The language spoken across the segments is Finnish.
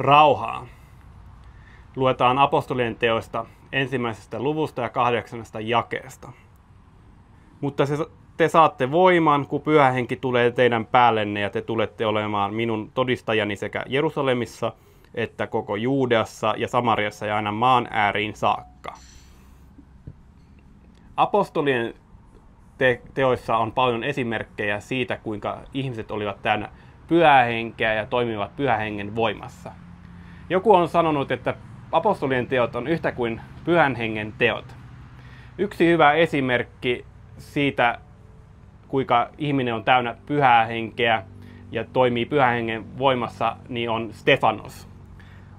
Rauhaa. Luetaan apostolien teoista 1. luvusta ja 8. jakeesta. Mutta te saatte voiman, kun Pyhä Henki tulee teidän päällenne ja te tulette olemaan minun todistajani sekä Jerusalemissa että koko Juudeassa ja Samariassa ja aina maan ääriin saakka. Apostolien teoissa on paljon esimerkkejä siitä, kuinka ihmiset olivat täynnä Pyhää Henkeä ja toimivat Pyhän Hengen voimassa. Joku on sanonut, että apostolien teot on yhtä kuin Pyhän Hengen teot. Yksi hyvä esimerkki siitä, kuinka ihminen on täynnä Pyhää Henkeä ja toimii Pyhän Hengen voimassa, niin on Stefanos.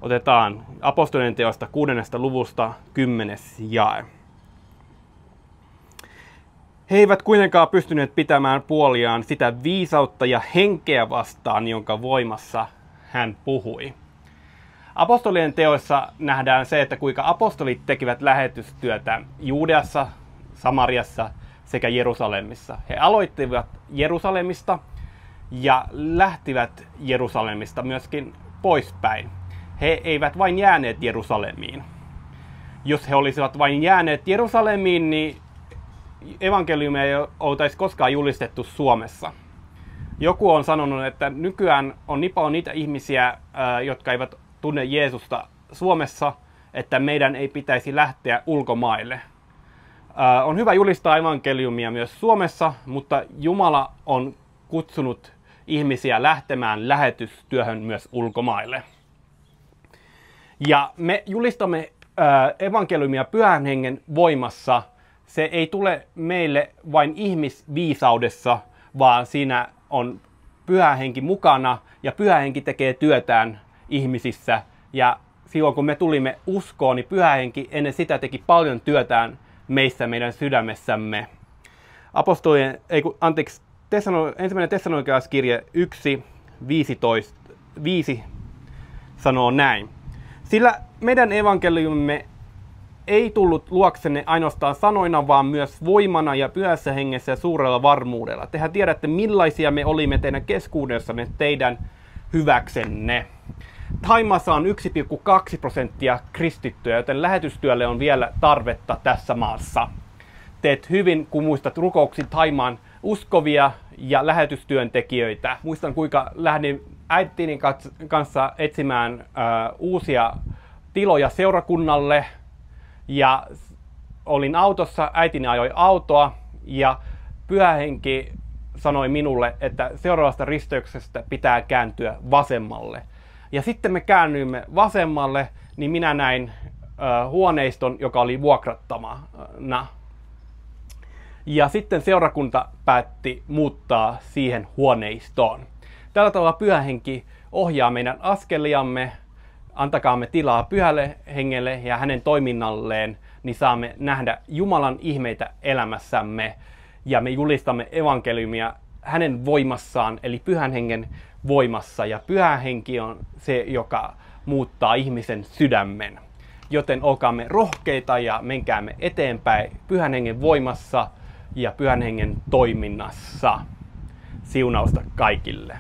Otetaan apostolien teosta 6. luvusta 10. jae. He eivät kuitenkaan pystyneet pitämään puoliaan sitä viisautta ja henkeä vastaan, jonka voimassa hän puhui. Apostolien teoissa nähdään se, että kuinka apostolit tekivät lähetystyötä Juudeassa, Samariassa sekä Jerusalemissa. He aloittivat Jerusalemista ja lähtivät Jerusalemista myöskin poispäin. He eivät vain jääneet Jerusalemiin. Jos he olisivat vain jääneet Jerusalemiin, niin evankeliumia ei oltaisi koskaan julistettu Suomessa. Joku on sanonut, että nykyään on niin paljon niitä ihmisiä, jotka eivät tunne Jeesusta Suomessa, että meidän ei pitäisi lähteä ulkomaille. On hyvä julistaa evankeliumia myös Suomessa, mutta Jumala on kutsunut ihmisiä lähtemään lähetystyöhön myös ulkomaille. Ja me julistamme evankeliumia Pyhän Hengen voimassa. Se ei tule meille vain ihmisviisaudessa, vaan siinä on Pyhä Henki mukana ja Pyhä Henki tekee työtään ihmisissä. Ja silloin kun me tulimme uskoon, niin Pyhä Henki ennen sitä teki paljon työtään meissä, meidän sydämessämme. Ensimmäinen Tessalonikalaiskirje 1:5 sanoo näin. Sillä meidän evankeliumimme ei tullut luoksenne ainoastaan sanoina, vaan myös voimana ja Pyhässä Hengessä ja suurella varmuudella. Tehän tiedätte, millaisia me olimme teidän keskuudessanne teidän hyväksenne. Thaimaassa on 1,2% kristittyjä, joten lähetystyölle on vielä tarvetta tässä maassa. Teet hyvin, kun muistat rukouksin Thaimaan uskovia ja lähetystyöntekijöitä. Muistan, kuinka lähdin äitini kanssa etsimään uusia tiloja seurakunnalle. Ja olin autossa, äitini ajoi autoa ja Pyhä Henki sanoi minulle, että seuraavasta risteyksestä pitää kääntyä vasemmalle. Ja sitten me käännyimme vasemmalle, niin minä näin huoneiston, joka oli vuokrattamana. Ja sitten seurakunta päätti muuttaa siihen huoneistoon. Tällä tavalla Pyhä Henki ohjaa meidän askeliamme. Antakaamme tilaa Pyhälle Hengelle ja hänen toiminnalleen, niin saamme nähdä Jumalan ihmeitä elämässämme. Ja me julistamme evankeliumia hänen voimassaan, eli Pyhän Hengen voimassa. Ja Pyhä Henki on se, joka muuttaa ihmisen sydämen. Joten olkaamme rohkeita ja menkäämme eteenpäin Pyhän Hengen voimassa ja Pyhän Hengen toiminnassa. Siunausta kaikille.